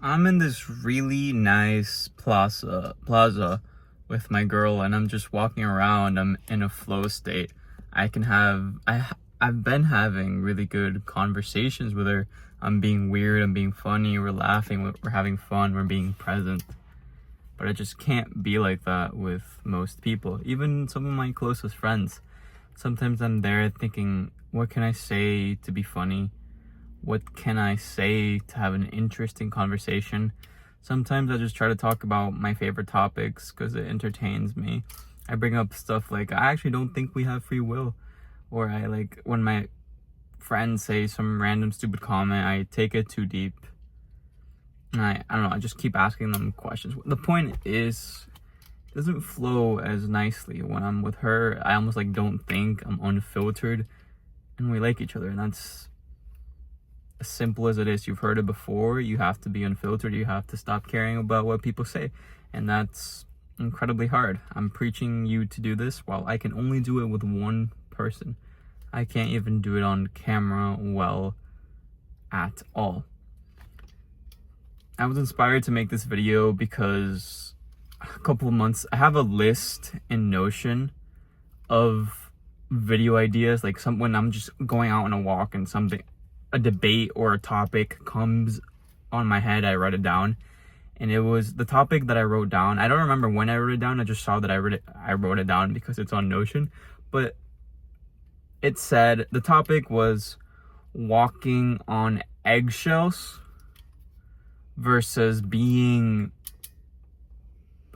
I'm in this really nice plaza with my girl, and I'm just walking around. I'm in a flow state. I've been having really good conversations with her. I'm being weird, I'm being funny, we're laughing, we're having fun, we're being present. But I just can't be like that with most people, even some of my closest friends. Sometimes I'm there thinking, what can I say to be funny? What can I say to have an interesting conversation? Sometimes I just try to talk about my favorite topics because it entertains me. I bring up stuff like, I actually don't think we have free will. Or I like when my friends say some random stupid comment, I take it too deep. And I don't know, I just keep asking them questions. The point is, it doesn't flow as nicely when I'm with her. I almost like don't think, I'm unfiltered, and we like each other. And that's as simple as it is. You've heard it before. You have to be unfiltered. You have to stop caring about what people say. And that's incredibly hard. I'm preaching you to do this while I can only do it with one person. I can't even do it on camera well at all. I was inspired to make this video because a couple of months, I have a list in Notion of video ideas. Like when I'm just going out on a walk and a debate or a topic comes on my head, I write it down. And it was the topic that I wrote down. I don't remember when I wrote it down. I just saw that I wrote it down because it's on Notion. But it said, the topic was walking on eggshells versus being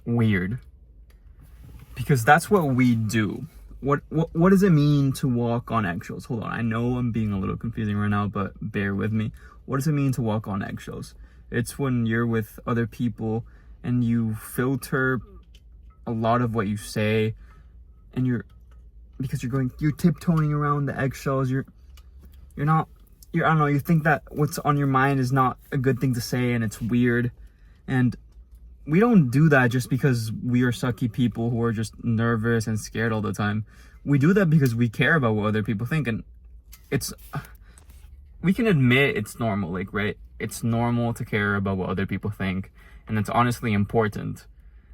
weird. Because that's what we do. What does it mean to walk on eggshells? Hold on, I know I'm being a little confusing right now, but bear with me. What does it mean to walk on eggshells? It's when you're with other people and you filter a lot of what you say, and you're tiptoeing around the eggshells. I don't know, you think that what's on your mind is not a good thing to say and it's weird. And we don't do that just because we are sucky people who are just nervous and scared all the time. We do that because we care about what other people think, and we can admit it's normal, like, right? It's normal to care about what other people think, and it's honestly important.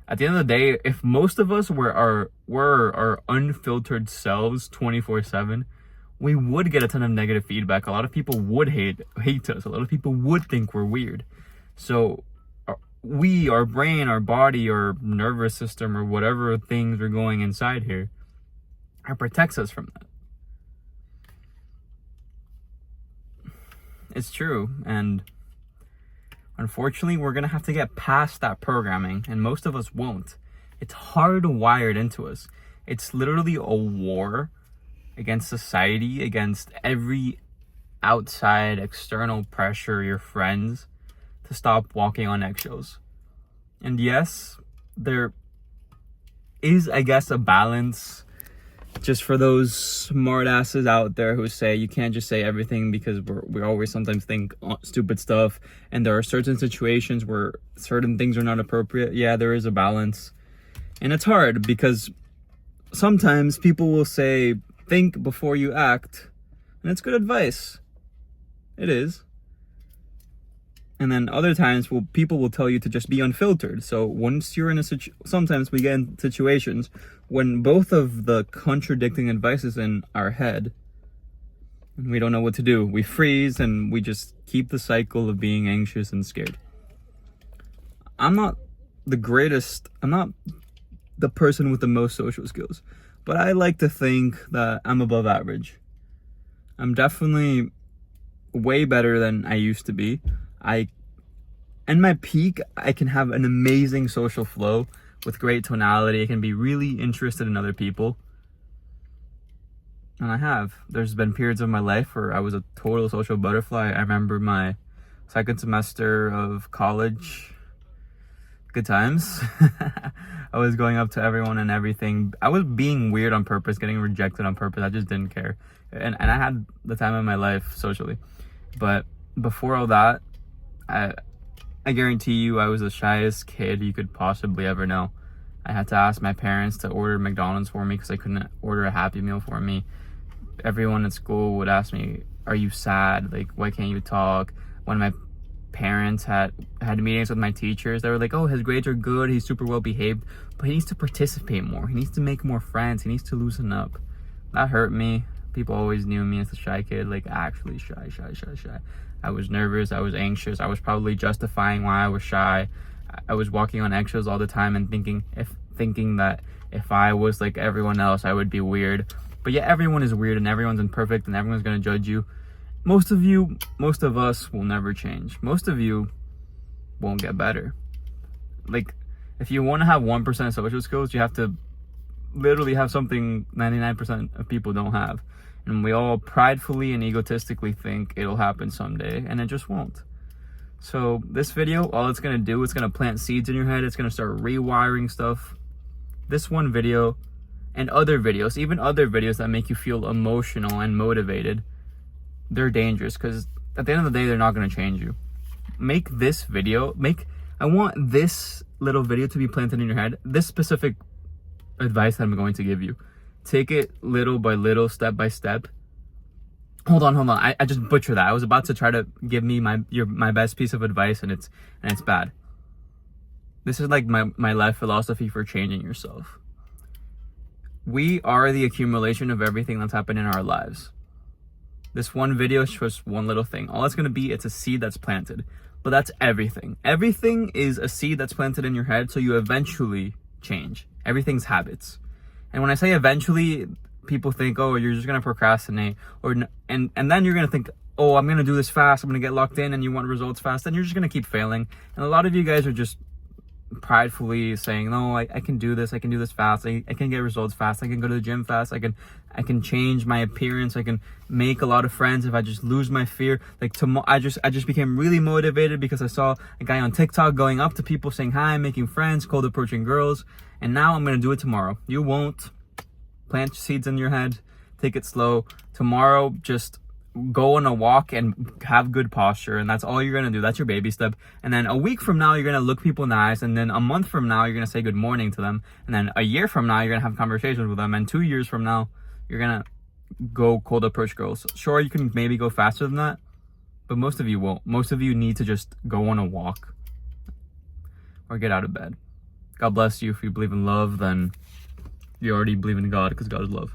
At the end of the day, if most of us were our unfiltered selves 24/7, we would get a ton of negative feedback. A lot of people would hate us. A lot of people would think we're weird. So our brain, our body, our nervous system, or whatever things are going inside here, it protects us from that. It's true, and unfortunately, we're gonna have to get past that programming, and most of us won't. It's hardwired into us. It's literally a war against society, against every outside external pressure, your friends, to stop walking on eggshells. And yes, there is, I guess, a balance just for those smart asses out there who say you can't just say everything because we always sometimes think stupid stuff, and there are certain situations where certain things are not appropriate. Yeah, there is a balance, and it's hard because sometimes people will say think before you act, and it's good advice. It is. And then other times, people will tell you to just be unfiltered. So once you're in sometimes we get in situations when both of the contradicting advice is in our head, and we don't know what to do. We freeze, and we just keep the cycle of being anxious and scared. I'm not the greatest. I'm not the person with the most social skills, but I like to think that I'm above average. I'm definitely way better than I used to be. In my peak, I can have an amazing social flow with great tonality. I can be really interested in other people. And there's been periods of my life where I was a total social butterfly. I remember my second semester of college. Good times. I was going up to everyone and everything. I was being weird on purpose, getting rejected on purpose. I just didn't care. And I had the time of my life socially. But before all that, I guarantee you I was the shyest kid you could possibly ever know. I had to ask my parents to order McDonald's for me because I couldn't order a Happy Meal for me. Everyone at school would ask me, are you sad? Like, why can't you talk? When my parents had had meetings with my teachers that were like, oh, his grades are good, he's super well behaved, but he needs to participate more, he needs to make more friends, he needs to loosen up. That hurt me. People always knew me as a shy kid, like actually shy. I was nervous, I was anxious, I was probably justifying why I was shy. I was walking on eggshells all the time and thinking that if I was like everyone else, I would be weird. But yeah, everyone is weird and everyone's imperfect and everyone's gonna judge you. Most of us will never change. Most of you won't get better. Like, if you want to have 1% social skills, you have to literally have something 99% of people don't have. And we all pridefully and egotistically think it'll happen someday, and it just won't. So this video, all it's gonna do, it's gonna plant seeds in your head. It's gonna start rewiring stuff. This one video and other videos, even other videos that make you feel emotional and motivated, they're dangerous, because at the end of the day, they're not gonna change you. Make this video, I want this little video to be planted in your head. This specific advice that I'm going to give you, take it little by little, step by step. Hold on. I just butchered that. I was about to try to give me my best piece of advice, and it's bad. This is like my life philosophy for changing yourself. We are the accumulation of everything that's happened in our lives. This one video is just one little thing. All it's gonna be, it's a seed that's planted. But that's everything. Everything is a seed that's planted in your head, so you eventually change. Everything's habits. And when I say eventually, people think, oh, you're just gonna procrastinate, and then you're gonna think, oh, I'm gonna do this fast, I'm gonna get locked in, and you want results fast, and you're just gonna keep failing. And a lot of you guys are just pridefully saying, no, I can do this fast, I can get results fast, I can go to the gym fast, I can change my appearance, I can make a lot of friends if I just lose my fear. Like, I just became really motivated because I saw a guy on TikTok going up to people saying hi, making friends, cold approaching girls, and now I'm gonna do it tomorrow. You won't. Plant seeds in your head, take it slow. Tomorrow, just go on a walk and have good posture, and that's all you're gonna do. That's your baby step. And then a week from now, you're gonna look people in the eyes, and then a month from now, you're gonna say good morning to them, and then a year from now, you're gonna have conversations with them, and 2 years from now, you're gonna go cold approach girls. Sure, you can maybe go faster than that, but most of you won't. Most of you need to just go on a walk or get out of bed. God bless you. If you believe in love, then you already believe in God, because God is love.